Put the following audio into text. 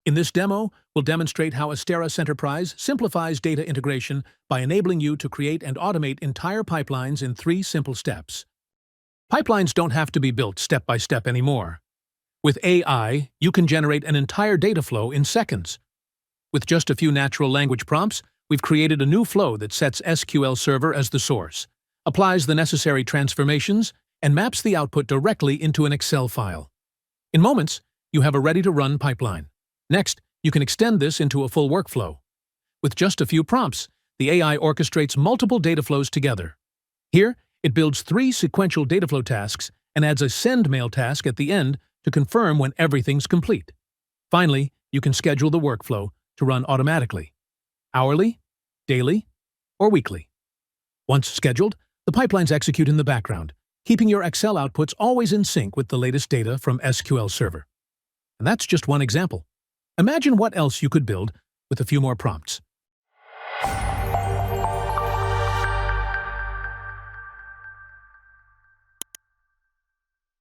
In this demo, we'll demonstrate how Astera Centerprise simplifies data integration by enabling you to create and automate entire pipelines in 3 simple steps. Pipelines don't have to be built step by step anymore. With AI, you can generate an entire data flow in seconds. With just a few natural language prompts, we've created a new flow that sets SQL Server as the source, applies the necessary transformations, and maps the output directly into an Excel file. In moments, you have a ready-to-run pipeline. Next, you can extend this into a full workflow. With just a few prompts, the AI orchestrates multiple data flows together. Here, it builds 3 sequential data flow tasks and adds a send mail task at the end to confirm when everything's complete. Finally, you can schedule the workflow to run automatically, hourly, daily, or weekly. Once scheduled, the pipelines execute in the background, keeping your Excel outputs always in sync with the latest data from SQL Server. And that's just one example. Imagine what else you could build with a few more prompts.